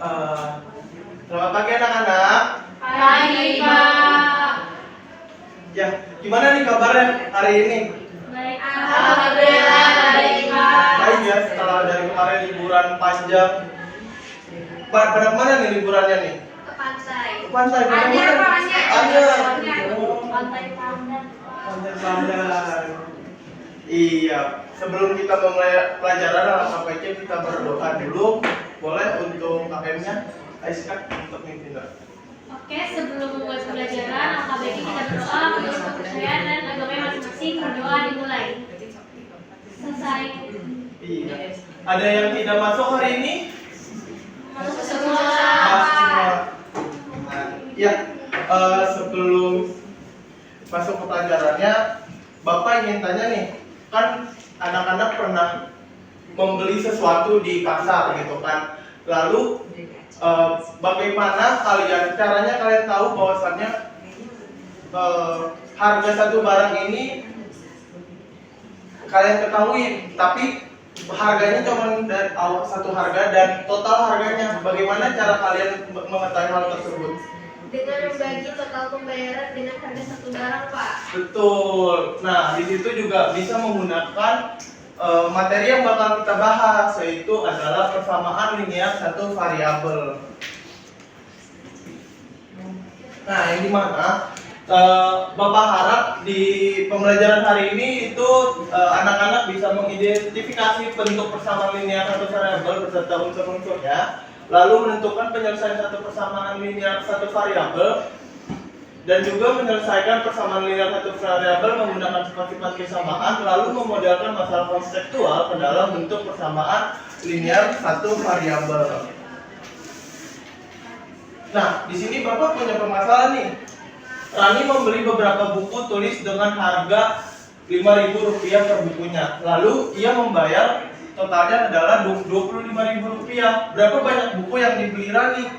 Eh, Selamat pagi anak-anak. Pagi, Pak. Ya, gimana nih kabarnya hari ini? Baik, alhamdulillah baik, Pak. Baik ya, setelah dari kemarin liburan panjang. Pada mana nih liburannya nih? Ke pantai. Ke pantai. Ada, Mana? Pak, Ada. Pantai Pandan. Pantai Pandan. Iya, sebelum kita memulai pelajaran alangkah baiknya kita berdoa dulu. Boleh untuk KM-nya? Aisyah untuk mimpin. Oke, sebelum memulai pembelajaran, alangkah baiknya kita berdoa menurut kepercayaan dan agama masing-masing. Berdoa dimulai. Selesai. Iya. Ada yang tidak masuk hari ini? Masuk semua. Ya, sebelum masuk ke pelajarannya, Bapak ingin tanya nih, kan anak-anak pernah membeli sesuatu di pasar gitu kan, lalu bagaimana caranya kalian tahu bahwasannya harga satu barang ini kalian ketahui, tapi harganya cuma dari satu harga dan total harganya. Bagaimana cara kalian mengetahui hal tersebut? Dengan membagi total pembayaran dengan harga satu barang, Pak. Betul. Nah, di situ juga bisa menggunakan materi yang bakal kita bahas, yaitu adalah persamaan linear satu variabel. Nah, yang dimana Bapak harap di pembelajaran hari ini itu anak-anak bisa mengidentifikasi bentuk persamaan linear satu variabel beserta unsur-unsurnya, lalu menentukan penyelesaian satu persamaan linear satu variabel, dan juga menyelesaikan persamaan linear satu variabel menggunakan sifat-sifat kesamaan, lalu memodelkan masalah konseptual ke dalam bentuk persamaan linear satu variabel. Nah, di sini Bapak punya permasalahan nih. Rani membeli beberapa buku tulis dengan harga Rp5.000 per bukunya. Lalu ia membayar totalnya adalah Rp25.000. Berapa banyak buku yang dibeli Rani?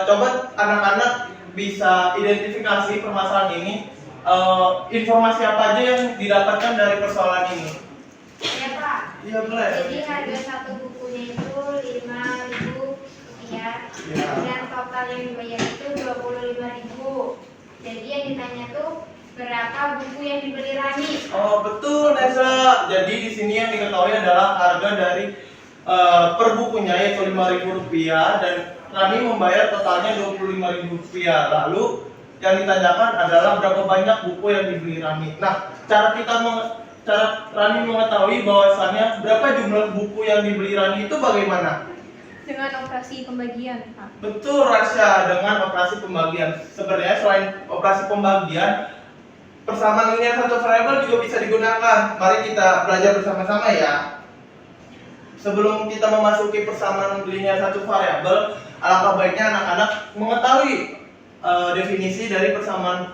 Coba anak-anak bisa identifikasi permasalahan ini. Informasi apa aja yang didapatkan dari persoalan ini? Ya, Pak. Iya, boleh. Jadi harga satu bukunya itu Rp5.000 Ya. dan total yang dibayar itu Rp25.000. Jadi yang ditanya tuh berapa buku yang dibeli Rani? Oh, betul, Nesa. Jadi di sini yang diketahui adalah harga dari per bukunya yaitu Rp5.000 dan Rani membayar totalnya Rp25.000. Lalu yang ditanyakan adalah berapa banyak buku yang dibeli Rani. Nah, cara Rani mengetahui bahwasannya berapa jumlah buku yang dibeli Rani itu bagaimana? Dengan operasi pembagian, Pak. Betul, Rasya, dengan operasi pembagian. Sebenarnya selain operasi pembagian, persamaan linear satu variabel juga bisa digunakan. Mari kita belajar bersama-sama ya. Sebelum kita memasuki persamaan linear satu variabel, alangkah baiknya anak-anak mengetahui definisi dari persamaan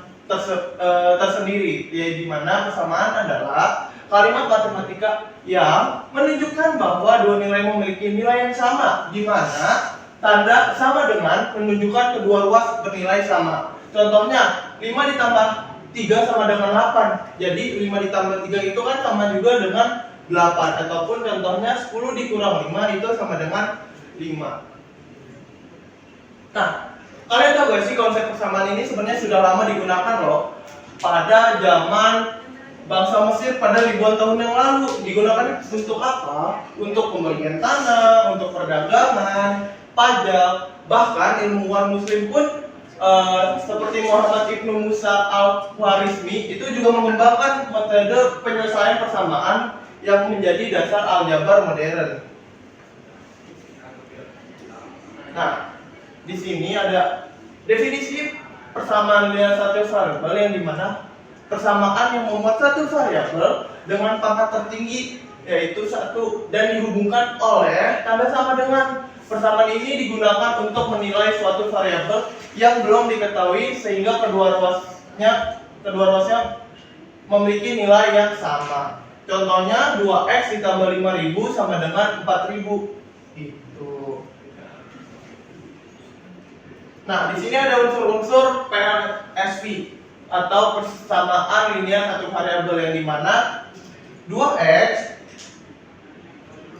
tersendiri, yaitu di mana persamaan adalah kalimat matematika yang menunjukkan bahwa dua nilai memiliki nilai yang sama, di mana tanda sama dengan menunjukkan kedua ruas bernilai sama. Contohnya, 5 ditambah 3 sama dengan 8. Jadi 5 ditambah 3 itu kan sama juga dengan 8. Ataupun contohnya 10 dikurang 5 itu sama dengan 5. Nah, kalian tahu gak sih konsep persamaan ini sebenarnya sudah lama digunakan loh. Pada zaman bangsa Mesir pada ribuan tahun yang lalu. Digunakan untuk apa? Untuk pembagian tanah, untuk perdagangan, pajak. Bahkan ilmuwan muslim pun seperti Muhammad Ibnu Musa al-Khwarizmi itu juga mengembangkan metode penyelesaian persamaan yang menjadi dasar aljabar modern. Nah, di sini ada definisi persamaan linear satu variabel yang dimana persamaan yang memuat satu variabel dengan pangkat tertinggi yaitu 1 dan dihubungkan oleh tanda sama dengan. Persamaan ini digunakan untuk menilai suatu variabel yang belum diketahui sehingga kedua ruasnya memiliki nilai yang sama. Contohnya 2x ditambah 5.000 sama dengan 4.000. Itu. Nah, di sini ada unsur-unsur PSV atau persamaan linear satu variabel yang dimana 2x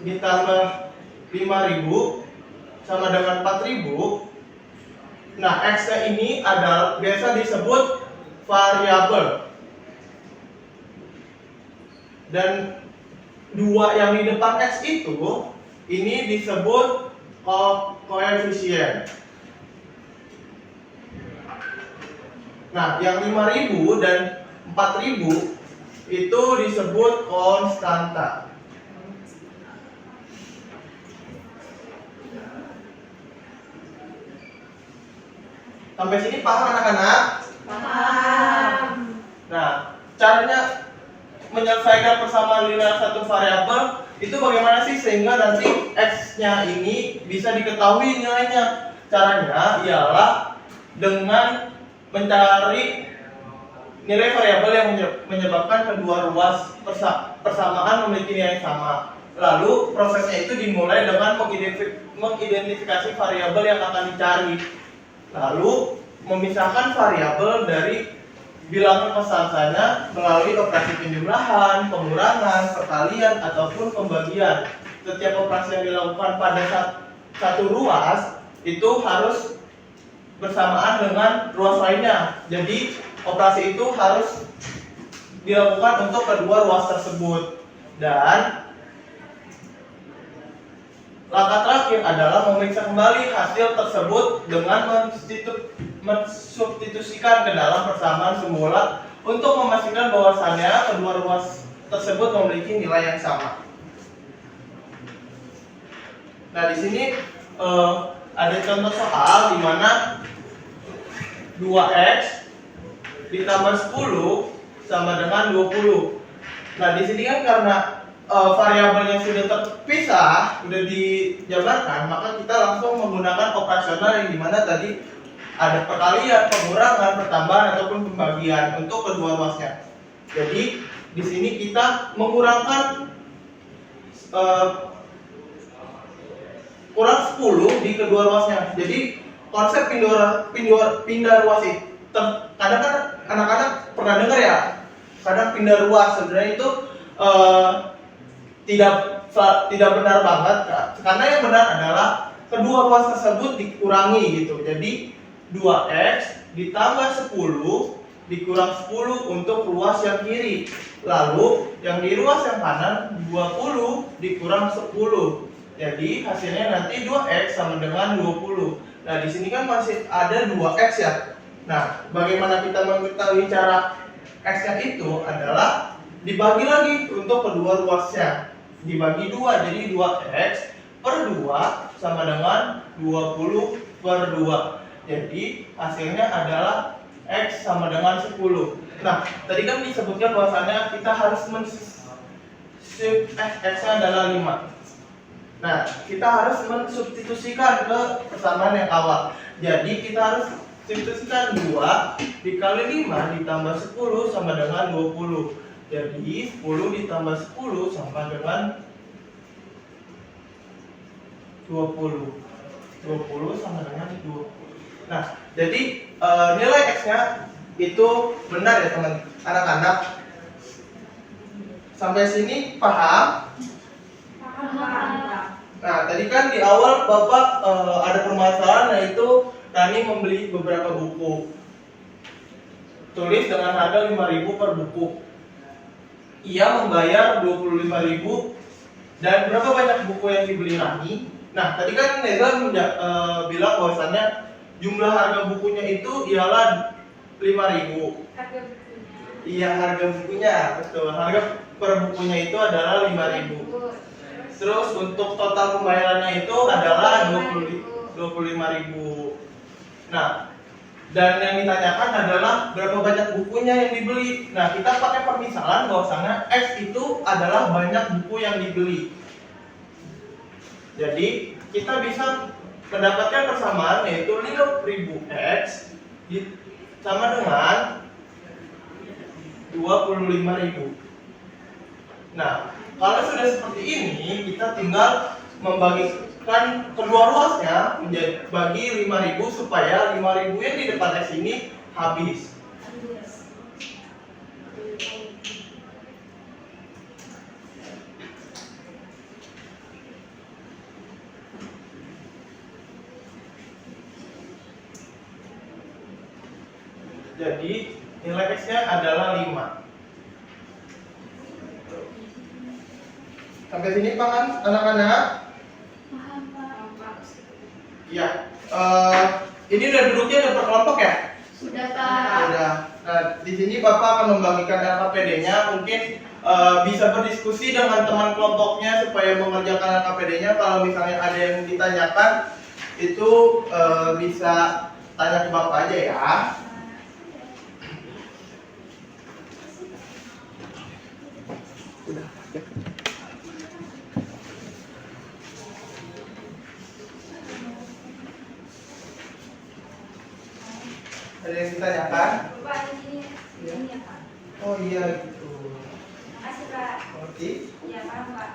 ditambah 5.000 sama dengan 4000. Nah, X-nya ini adalah biasa disebut variabel. Dan dua yang di depan X itu ini disebut koefisien. Nah, yang 5000 dan 4000 itu disebut konstanta. Sampai sini paham anak-anak? Paham. Nah, caranya menyelesaikan persamaan linear satu variabel itu bagaimana sih sehingga nanti X-nya ini bisa diketahui nilainya? Caranya ialah dengan mencari nilai variabel yang menyebabkan kedua ruas persamaan memiliki nilai sama. Lalu prosesnya itu dimulai dengan mengidentifikasi variabel yang akan dicari. Lalu memisahkan variabel dari bilangan konstantanya melalui operasi penjumlahan, pengurangan, perkalian ataupun pembagian. Setiap operasi yang dilakukan pada satu ruas itu harus bersamaan dengan ruas lainnya. Jadi operasi itu harus dilakukan untuk kedua ruas tersebut. Dan langkah terakhir adalah memeriksa kembali hasil tersebut dengan mensubstitusikan ke dalam persamaan semula untuk memastikan bahwasannya kedua ruas tersebut memiliki nilai yang sama. Nah, di sini ada contoh soal di mana 2x ditambah 10 sama dengan 20. Nah, di sini kan karena variabelnya sudah terpisah, sudah dijabarkan, maka kita langsung menggunakan operasional yang dimana tadi ada perkalian, pengurangan, pertambahan ataupun pembagian untuk kedua ruasnya. Jadi di sini kita mengurangkan kurang 10 di kedua ruasnya. Jadi konsep pindah ruas itu kadang kan anak-anak pernah dengar ya, kadang pindah ruas sebenarnya itu tidak benar banget, karena yang benar adalah kedua ruas tersebut dikurangi gitu. Jadi 2x ditambah 10 dikurang 10 untuk ruas yang kiri. Lalu yang di ruas yang kanan 20 dikurang 10. Jadi hasilnya nanti 2x sama dengan 20. Nah, di sini kan masih ada 2x ya. Nah, bagaimana kita mengetahui cara x-nya itu adalah dibagi lagi untuk kedua ruasnya. Dibagi 2, jadi 2x per 2 sama dengan 20 per 2. Jadi hasilnya adalah x sama dengan 10. Nah, tadi kan disebutkan bahwasannya kita harus x-nya adalah 5. Nah, kita harus mensubstitusikan ke persamaan yang awal. Jadi kita harus substitusikan 2 dikali 5 ditambah 10 sama dengan 20. Jadi 10 ditambah 10 sama dengan 20. 20 sama dengan 20. Nah, jadi nilai x-nya itu benar ya teman anak-anak. Sampai sini paham? Nah, tadi kan di awal Bapak ada permasalahan, yaitu Rani membeli beberapa buku. Tulis dengan harga 5.000 per buku. Ia membayar 25.000 dan berapa banyak buku yang dibeli Rani? Nah, tadi kan Neza bilang bahwasannya jumlah harga bukunya itu ialah 5.000. Iya, harga bukunya, betul. Harga per bukunya itu adalah 5.000. Terus untuk total pembayarannya itu adalah 25.000. Nah, dan yang ditanyakan adalah berapa banyak bukunya yang dibeli. Nah, kita pakai permisalan bahwasanya X itu adalah banyak buku yang dibeli. Jadi kita bisa mendapatkan persamaan yaitu 5.000x sama dengan 25.000. Nah, kalau sudah seperti ini, kita tinggal membagikan kedua ruasnya menjadi bagi 5.000 supaya 5.000 yang di depan X ini habis. Jadi nilai X-nya adalah 5. Sampai sini paham anak-anak? Paham, Pak. Iya. Ini udah duduknya udah per kelompok ya? Sudah Pak. Udah. Nah, di sini Bapak akan membagikan LKPD-nya. Mungkin bisa berdiskusi dengan teman kelompoknya supaya mengerjakan LKPD-nya. Kalau misalnya ada yang ditanyakan, itu bisa tanya ke Bapak aja ya. Ada yang ditanyakan? Pak, ini Iya. ini ya Pak. Oh iya gitu. Makasih Pak. Oke. Ya paham Pak.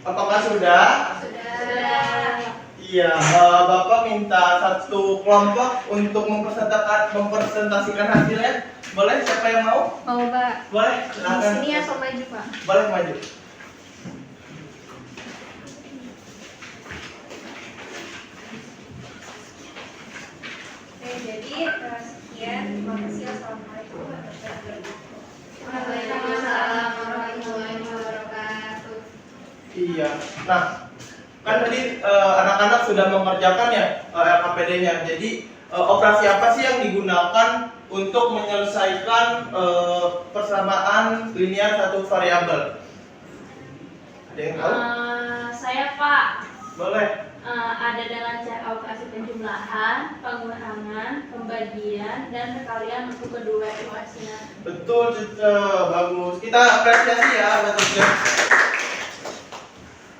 Apakah sudah? Sudah. Iya, Bapak minta satu kelompok untuk mempresentasikan hasilnya. Boleh? Siapa yang mau? Mau Pak. Boleh? Di Silakan. sini atau maju Pak? Boleh maju. Oke, jadi sekian. Terima kasih. Assalamualaikum warahmatullahi wabarakatuh. Waalaikumsalam warahmatullahi wabarakatuh. Iya. Nah, kan tadi anak-anak sudah mengerjakan ya LKPD-nya. Jadi operasi apa sih yang digunakan untuk menyelesaikan persamaan linear satu variabel? Ada yang tahu? Saya Pak. Boleh. Ada dengan cara operasi penjumlahan, pengurangan, pembagian, dan perkalian untuk kedua equasinya. Betul, Cece. Bagus. Kita apresiasi ya, betul.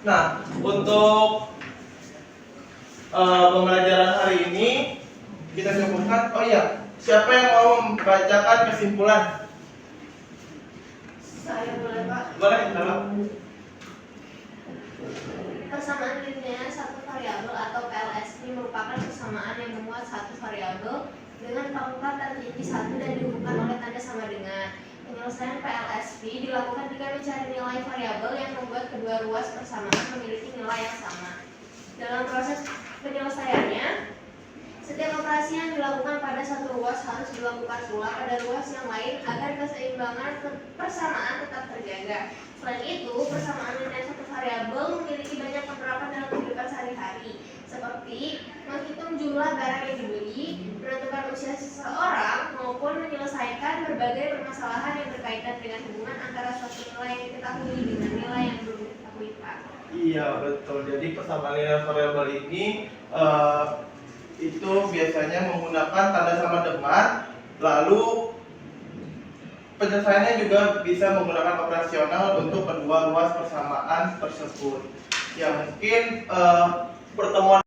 Nah, untuk pembelajaran hari ini kita cukupkan. Oh iya, siapa yang mau membacakan kesimpulan? Saya boleh Pak. Boleh, halo. Persamaan linear satu variabel atau PLSP merupakan persamaan yang memuat satu variabel dengan pangkat dan inti satu dan dihubungkan oleh tanda sama dengan. Penyelesaian PLSP dilakukan jika mencari nilai variabel yang membuat kedua ruas persamaan memiliki nilai yang sama. Dalam proses penyelesaiannya, setiap operasi yang dilakukan pada satu ruas harus dilakukan pula pada ruas yang lain agar keseimbangan persamaan tetap terjaga. Selain itu, persamaan linear satu variabel memiliki banyak penerapan dalam kehidupan sehari-hari, seperti menghitung jumlah barang yang dibeli, menentukan usia seseorang, maupun menyelesaikan berbagai permasalahan yang berkaitan dengan hubungan antara suatu nilai yang diketahui dengan nilai yang belum diketahui, Pak. Iya, betul. Jadi persamaan linear variabel ini itu biasanya menggunakan tanda sama dengan, lalu penyelesaiannya juga bisa menggunakan operasional untuk kedua ruas persamaan tersebut. Ya mungkin pertemuan